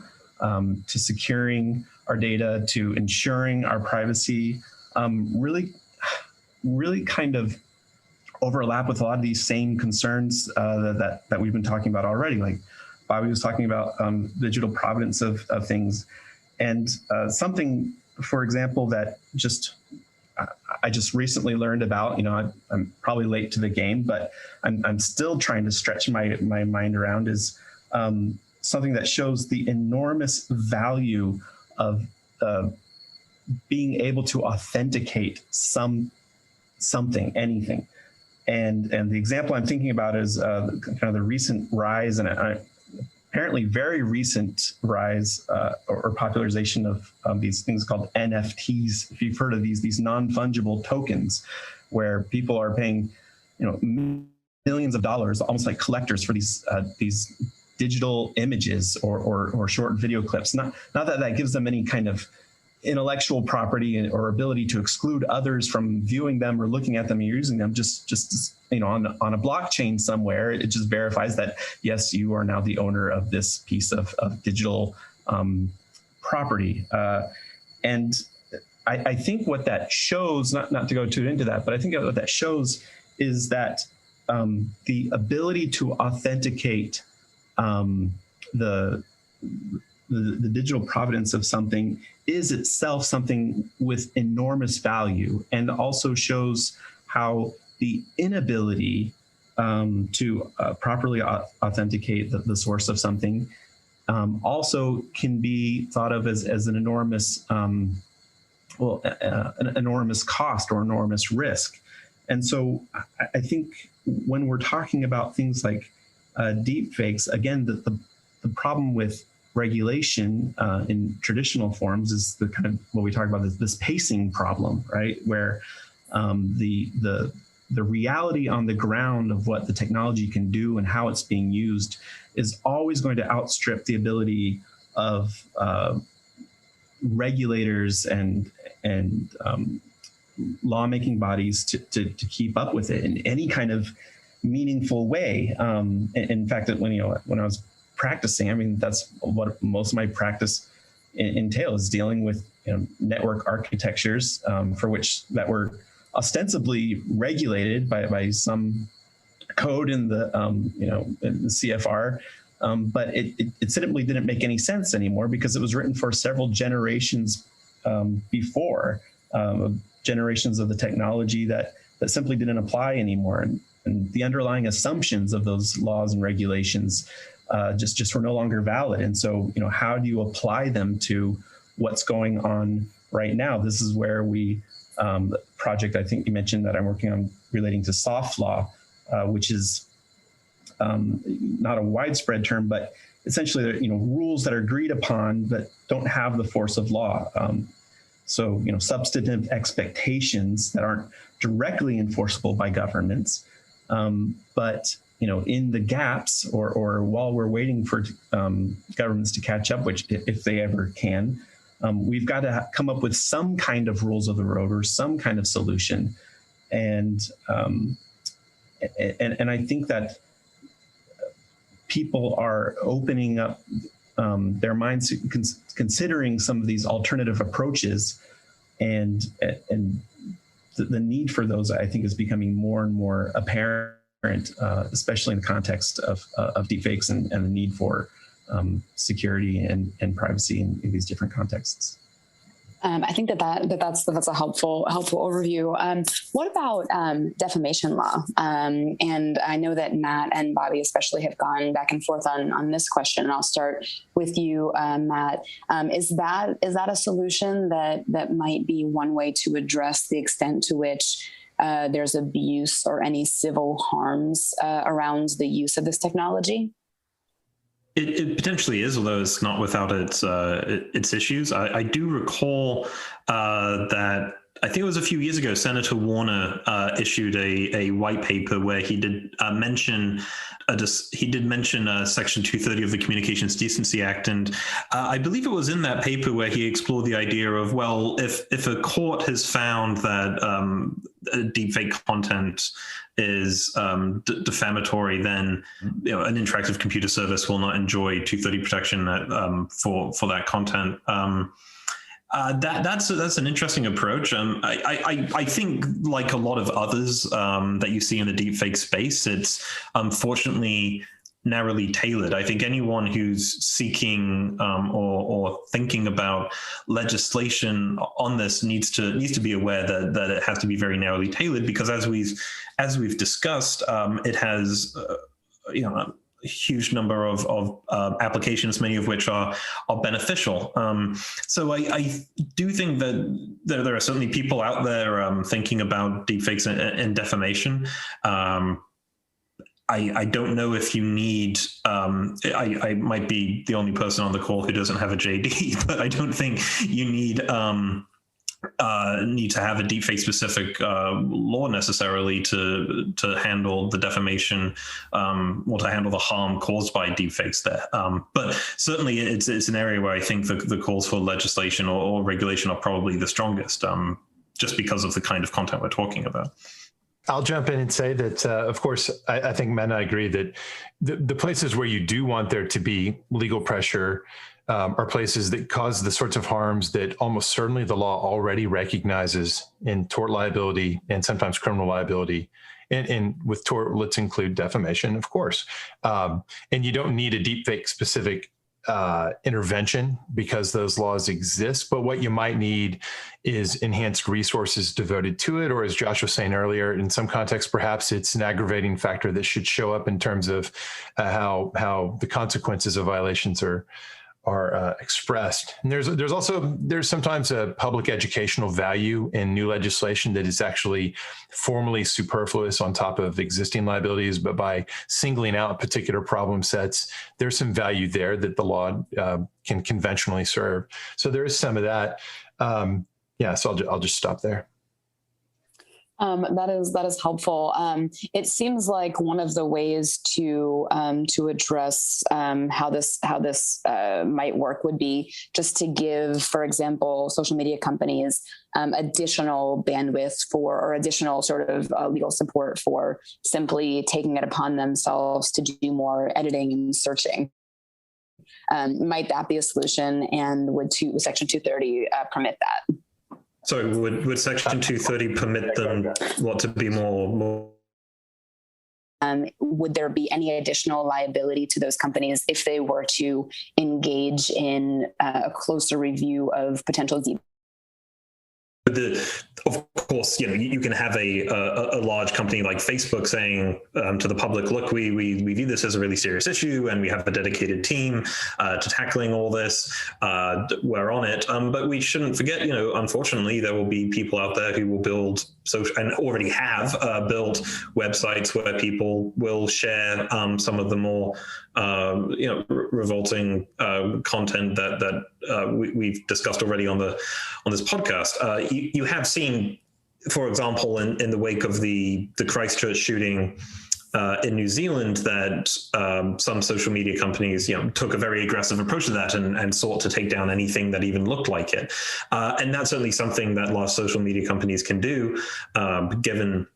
securing our data, to ensuring our privacy, really kind of overlap with a lot of these same concerns that we've been talking about already, like Bobby was talking about digital provenance of things. And something, for example, that I just recently learned about, I'm probably late to the game, but I'm still trying to stretch my mind around, is something that shows the enormous value of being able to authenticate something, anything. And the example I'm thinking about is kind of the recent rise, and apparently very recent rise or popularization of these things called NFTs. If you've heard of these non-fungible tokens, where people are paying, millions of dollars, almost like collectors, for these digital images or short video clips. Not that gives them any kind of intellectual property or ability to exclude others from viewing them or looking at them and using them. Just on a blockchain somewhere, it just verifies that, yes, you are now the owner of this piece of digital property. And I think what that shows, not to go too into that, but I think what that shows is that the ability to authenticate the digital provenance of something is itself something with enormous value, and also shows how the inability to properly authenticate the source of something also can be thought of as an enormous, an enormous cost or enormous risk. And so I think when we're talking about things like deepfakes, again, the problem with regulation in traditional forms is the kind of what we talk about, this pacing problem, right? Where the reality on the ground of what the technology can do and how it's being used is always going to outstrip the ability of regulators and lawmaking bodies to keep up with it in any kind of meaningful way. In fact, when I was practicing, I mean, that's what most of my practice entails, dealing with network architectures that were ostensibly regulated by some code in the in the CFR, but it simply didn't make any sense anymore because it was written for several generations before, generations of the technology that simply didn't apply anymore, and the underlying assumptions of those laws and regulations just were no longer valid. And so, how do you apply them to what's going on right now? This is where the project I think you mentioned that I'm working on relating to soft law, which is not a widespread term, but essentially, rules that are agreed upon that don't have the force of law. So, substantive expectations that aren't directly enforceable by governments, but in the gaps or while we're waiting for governments to catch up, which if they ever can, we've got to come up with some kind of rules of the road or some kind of solution. And I think that people are opening up their minds, considering some of these alternative approaches, and the need for those, I think, is becoming more and more apparent, especially in the context of deepfakes and the need for security and privacy in these different contexts. I think that's a helpful overview. What about defamation law? And I know that Matt and Bobby especially have gone back and forth on this question. And I'll start with you, Matt. Is that a solution that might be one way to address the extent to which there's abuse or any civil harms around the use of this technology? It potentially is, although it's not without its issues. I do recall that I think it was a few years ago, Senator Warner issued a white paper where he did mention Section 230 of the Communications Decency Act, and I believe it was in that paper where he explored the idea of, well, if a court has found that deepfake content is defamatory, then an interactive computer service will not enjoy 230 protection for that content. That's an interesting approach. I think, like a lot of others that you see in the deepfake space, it's unfortunately narrowly tailored. I think anyone who's seeking or thinking about legislation on this needs to be aware that it has to be very narrowly tailored, because as we've discussed, it has a huge number of applications, many of which are beneficial. So I do think that there are certainly people out there thinking about deepfakes and defamation. I don't know if you need, I might be the only person on the call who doesn't have a JD, but I don't think you need to have a deepfake specific law necessarily to handle the defamation or to handle the harm caused by deepfakes there. But certainly it's an area where I think the calls for legislation or regulation are probably the strongest, just because of the kind of content we're talking about. I'll jump in and say that, of course, I think Matt and I agree that the places where you do want there to be legal pressure are places that cause the sorts of harms that almost certainly the law already recognizes in tort liability and sometimes criminal liability. And with tort, let's include defamation, of course. And you don't need a deepfake specific intervention because those laws exist, but what you might need is enhanced resources devoted to it, or as Josh was saying earlier, in some contexts, perhaps it's an aggravating factor that should show up in terms of how the consequences of violations are expressed. And there's sometimes a public educational value in new legislation that is actually formally superfluous on top of existing liabilities, but by singling out particular problem sets, there's some value there that the law can conventionally serve. So there is some of that. So I'll just stop there. That is helpful. It seems like one of the ways to address how this might work would be just to give, for example, social media companies additional bandwidth or additional sort of legal support for simply taking it upon themselves to do more editing and searching. Might that be a solution? And would Section 230 permit that? So would Section 230 permit them to be more? Would there be any additional liability to those companies if they were to engage in a closer review of potential deep? Of course, you can have a large company like Facebook saying to the public, look, we view this as a really serious issue and we have a dedicated team to tackling all this. We're on it. But we shouldn't forget, unfortunately, there will be people out there who will build and already have built websites where people will share some of the more revolting content that we've discussed already on this podcast. You have seen, for example, in the wake of the Christchurch shooting in New Zealand, that some social media companies, took a very aggressive approach to that and sought to take down anything that even looked like it. And that's certainly something that large social media companies can do, given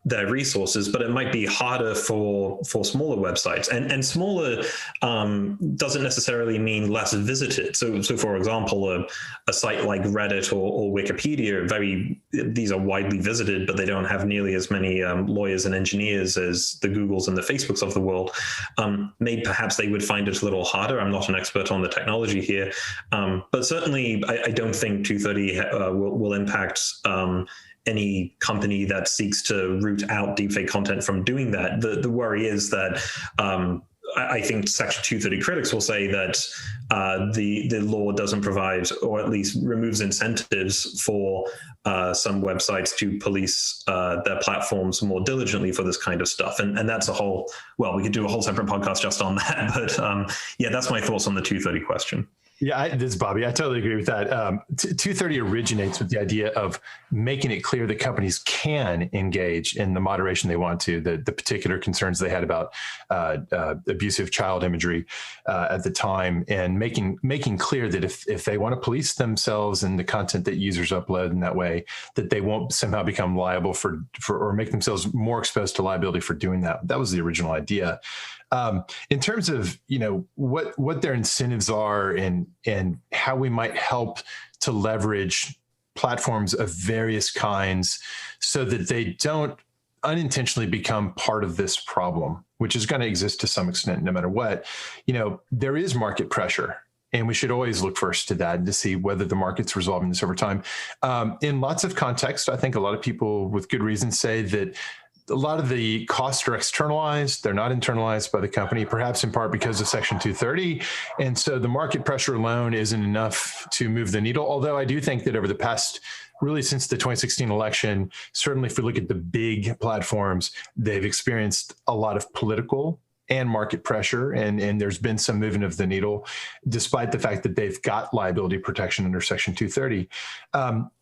their resources, but it might be harder for smaller websites. And smaller doesn't necessarily mean less visited. So for example, a site like Reddit or Wikipedia, these are widely visited, but they don't have nearly as many lawyers and engineers as the Googles and the Facebooks of the world. Maybe perhaps they would find it a little harder. I'm not an expert on the technology here, but certainly I don't think 230 will impact any company that seeks to root out deepfake content from doing that. The worry is that I think Section 230 critics will say that the law doesn't provide, or at least removes incentives for some websites to police their platforms more diligently for this kind of stuff. And that's we could do a whole separate podcast just on that. But that's my thoughts on the 230 question. Yeah, this is Bobby. I totally agree with that. 230 originates with the idea of making it clear that companies can engage in the moderation they want to, the particular concerns they had about abusive child imagery at the time, and making clear that if they want to police themselves and the content that users upload in that way, that they won't somehow become liable for or make themselves more exposed to liability for doing that. That was the original idea. In terms of, what their incentives are and how we might help to leverage platforms of various kinds so that they don't unintentionally become part of this problem, which is going to exist to some extent no matter what. There is market pressure, and we should always look first to that to see whether the market's resolving this over time. In lots of contexts, I think a lot of people with good reason say that a lot of the costs are externalized. They're not internalized by the company, perhaps in part because of Section 230. And so the market pressure alone isn't enough to move the needle. Although I do think that over the past, really since the 2016 election, certainly if we look at the big platforms, they've experienced a lot of political and market pressure, and there's been some movement of the needle, despite the fact that they've got liability protection under Section 230.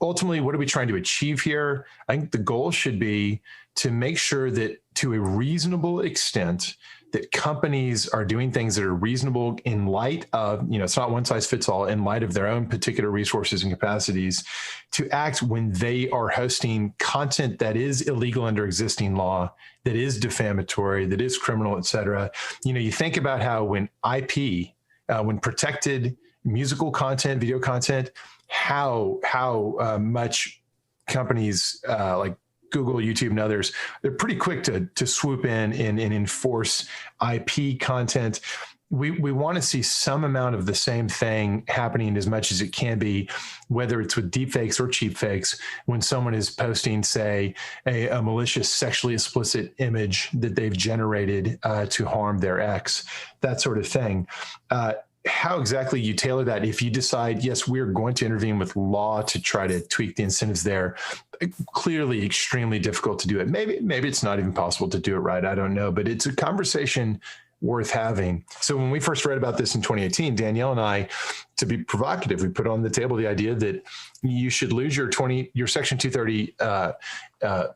Ultimately, what are we trying to achieve here? I think the goal should be to make sure that, to a reasonable extent, that companies are doing things that are reasonable in light of, it's not one size fits all, in light of their own particular resources and capacities, to act when they are hosting content that is illegal under existing law, that is defamatory, that is criminal, et cetera. You think about how when IP, when protected musical content, video content, how much companies like Google, YouTube, and others, they're pretty quick to swoop in and enforce IP content. We want to see some amount of the same thing happening as much as it can be, whether it's with deepfakes or cheap fakes, when someone is posting, say, a malicious sexually explicit image that they've generated to harm their ex, that sort of thing. How exactly you tailor that, if you decide, yes, we're going to intervene with law to try to tweak the incentives there, clearly extremely difficult to do it. Maybe it's not even possible to do it right. I don't know, but it's a conversation worth having. So when we first read about this in 2018, Danielle and I, to be provocative, we put on the table the idea that you should lose your Section 230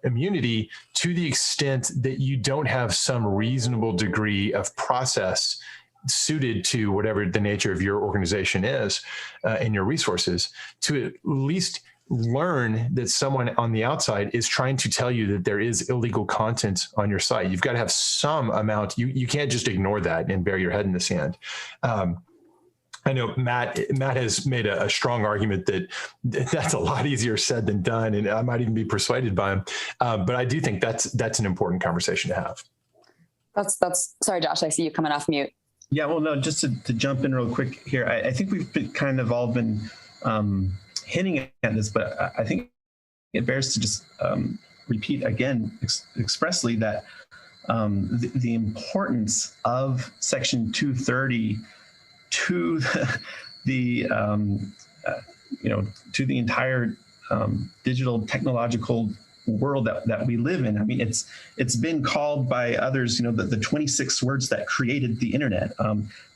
immunity to the extent that you don't have some reasonable degree of process suited to whatever the nature of your organization is and your resources, to at least learn that someone on the outside is trying to tell you that there is illegal content on your site. You've got to have some amount. You can't just ignore that and bury your head in the sand. I know Matt has made a strong argument that that's a lot easier said than done, and I might even be persuaded by him. But I do think that's an important conversation to have. That's sorry, Josh, I see you coming off mute. Yeah, well, no, just to jump in real quick here, I think we've kind of all been hinting at this, but I think it bears to just repeat again expressly that the importance of Section 230 to the to the entire digital technological world that we live in. I mean, it's been called by others, the 26 words that created the internet.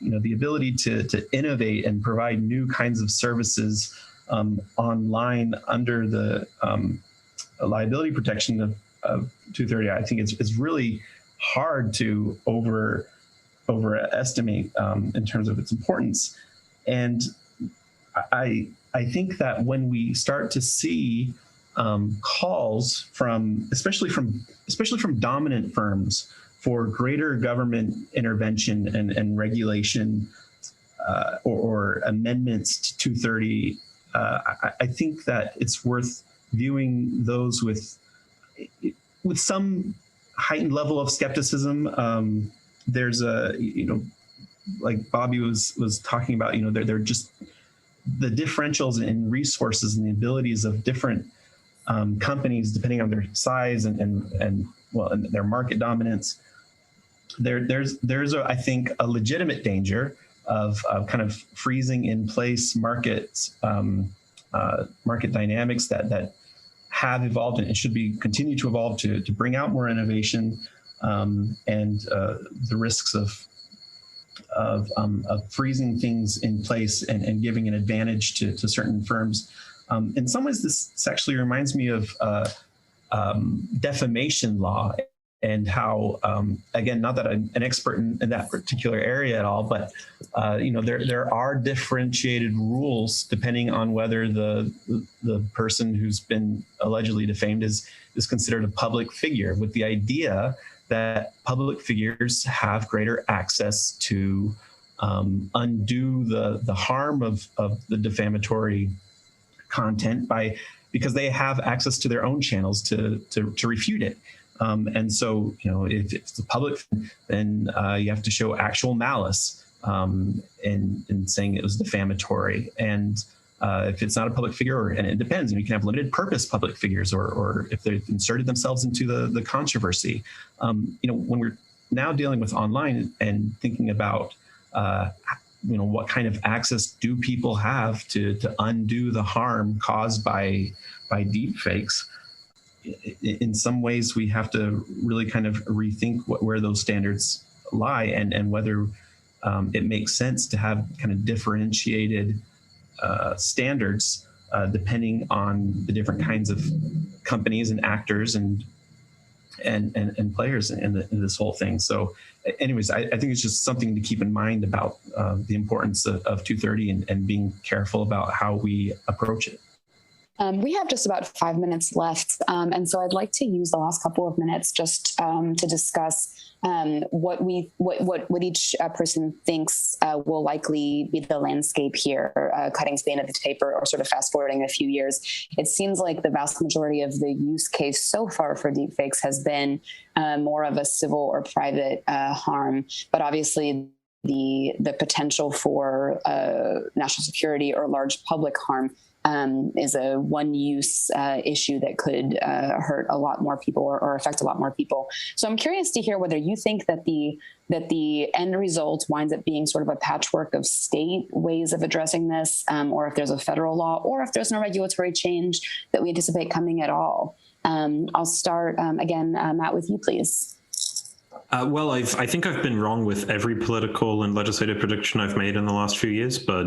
The ability to innovate and provide new kinds of services online under the liability protection of 230. I think it's really hard to overestimate in terms of its importance. And I think that when we start to see calls especially from dominant firms for greater government intervention and regulation or amendments to 230, I think that it's worth viewing those with some heightened level of skepticism. There's like Bobby was talking about, they're just the differentials in resources and the abilities of different companies, depending on their size and their market dominance. There's I think a legitimate danger of kind of freezing in place market dynamics that have evolved and should continue to evolve to bring out more innovation, and the risks of freezing things in place and giving an advantage to certain firms. In some ways, this actually reminds me of defamation law, and how, again, not that I'm an expert in that particular area at all, but there are differentiated rules depending on whether the person who's been allegedly defamed is considered a public figure, with the idea that public figures have greater access to undo the harm of the defamatory content because they have access to their own channels to refute it. And so, if it's the public, then you have to show actual malice in saying it was defamatory. And if it's not a public figure, and it depends, you can have limited purpose public figures, or if they've inserted themselves into the controversy. When we're now dealing with online and thinking about, what kind of access do people have to undo the harm caused by deepfakes? In some ways, we have to really kind of rethink where those standards lie, and whether it makes sense to have kind of differentiated standards depending on the different kinds of companies and actors and players in this whole thing. So anyways, I think it's just something to keep in mind about the importance of 230 and being careful about how we approach it. We have just about 5 minutes left, and so I'd like to use the last couple of minutes just to discuss what each person thinks will likely be the landscape here, cutting to the end of the tape or sort of fast forwarding a few years. It seems like the vast majority of the use case so far for deepfakes has been more of a civil or private harm, but obviously the potential for national security or large public harm is a one-use issue that could hurt a lot more people or affect a lot more people. So I'm curious to hear whether you think that the end result winds up being sort of a patchwork of state ways of addressing this, or if there's a federal law, or if there's no regulatory change that we anticipate coming at all. I'll start again, Matt, with you, please. Well, I think I've been wrong with every political and legislative prediction I've made in the last few years, but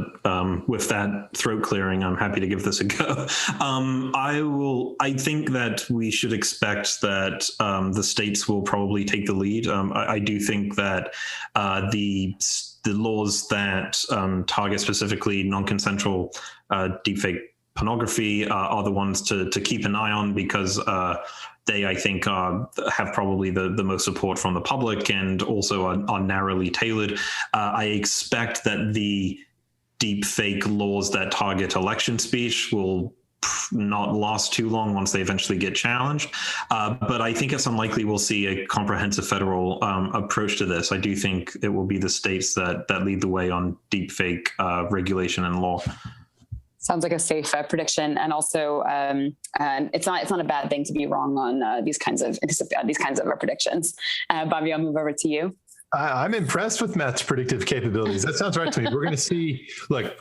with that throat clearing, I'm happy to give this a go. I think that we should expect that the states will probably take the lead. I do think that the laws that target specifically non-consensual deepfake pornography are the ones to keep an eye on, because they, I think, have probably the most support from the public and also are narrowly tailored. I expect that the deepfake laws that target election speech will not last too long once they eventually get challenged. But I think it's unlikely we'll see a comprehensive federal approach to this. I do think it will be the states that lead the way on deepfake regulation and law. Sounds like a safe prediction, and also it's not a bad thing to be wrong on these kinds of predictions. Bobby, I'll move over to you. I'm impressed with Matt's predictive capabilities. That sounds right to me. We're going to see,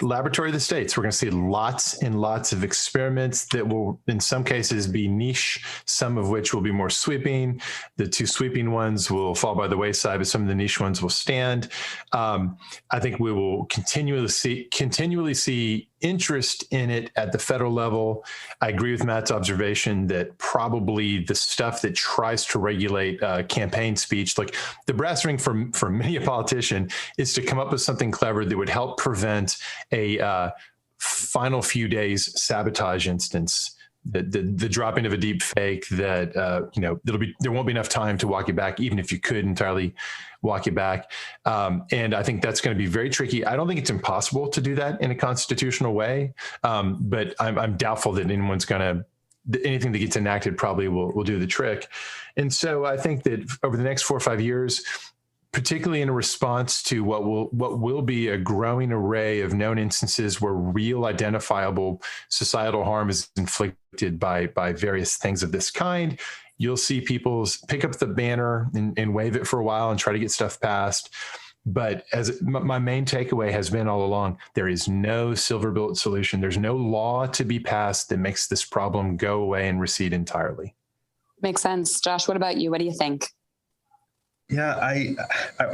laboratory of the states. We're going to see lots and lots of experiments that will, in some cases, be niche, some of which will be more sweeping. The two sweeping ones will fall by the wayside, but some of the niche ones will stand. I think we will continually see interest in it at the federal level. I agree with Matt's observation that probably the stuff that tries to regulate campaign speech, like the brass ring for many a politician, is to come up with something clever that would help prevent a final few days sabotage instance. The dropping of a deep fake that there won't be enough time to walk it back, even if you could entirely walk it back. And I think that's going to be very tricky. I don't think it's impossible to do that in a constitutional way, but I'm doubtful that anything that gets enacted probably will do the trick. And so I think that over the next 4 or 5 years, particularly in response to what will be a growing array of known instances where real identifiable societal harm is inflicted by various things of this kind, you'll see people pick up the banner and wave it for a while and try to get stuff passed. But my main takeaway has been all along, there is no silver bullet solution. There's no law to be passed that makes this problem go away and recede entirely. Makes sense. Josh, what about you? What do you think? Yeah, I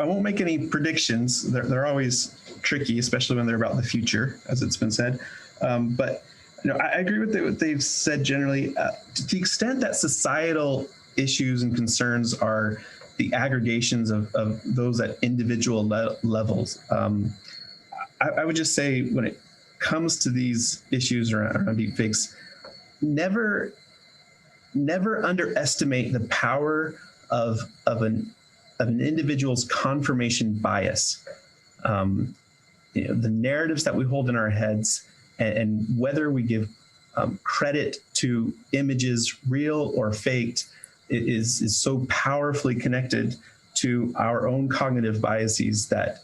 won't make any predictions. They're always tricky, especially when they're about the future, as it's been said. But I agree with what they've said generally. To the extent that societal issues and concerns are the aggregations of those at individual levels, I would just say when it comes to these issues around deepfakes, never underestimate the power of an individual's confirmation bias. The narratives that we hold in our heads, and whether we give credit to images, real or faked, is so powerfully connected to our own cognitive biases that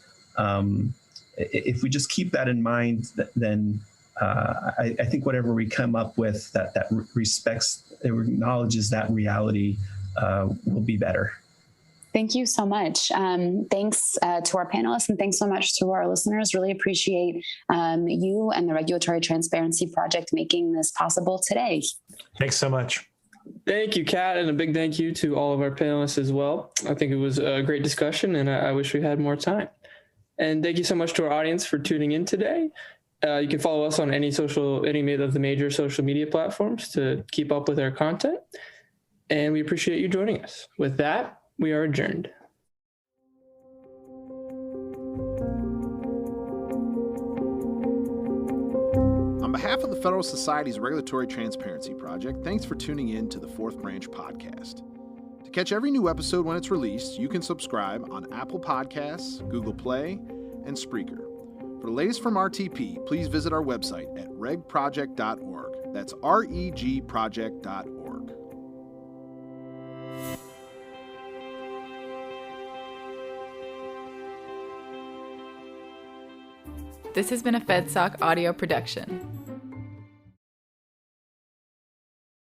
if we just keep that in mind, then I think whatever we come up with that respects, acknowledges that reality will be better. Thank you so much. Thanks to our panelists, and thanks so much to our listeners. Really appreciate you and the Regulatory Transparency Project making this possible today. Thanks so much. Thank you, Kat, and a big thank you to all of our panelists as well. I think it was a great discussion, and I wish we had more time. And thank you so much to our audience for tuning in today. You can follow us on any of the major social media platforms to keep up with our content. And we appreciate you joining us. With that, we are adjourned. On behalf of the Federal Society's Regulatory Transparency Project, thanks for tuning in to the Fourth Branch podcast. To catch every new episode when it's released, you can subscribe on Apple Podcasts, Google Play, and Spreaker. For the latest from RTP, please visit our website at regproject.org. That's regproject.org. This has been a FedSoc audio production.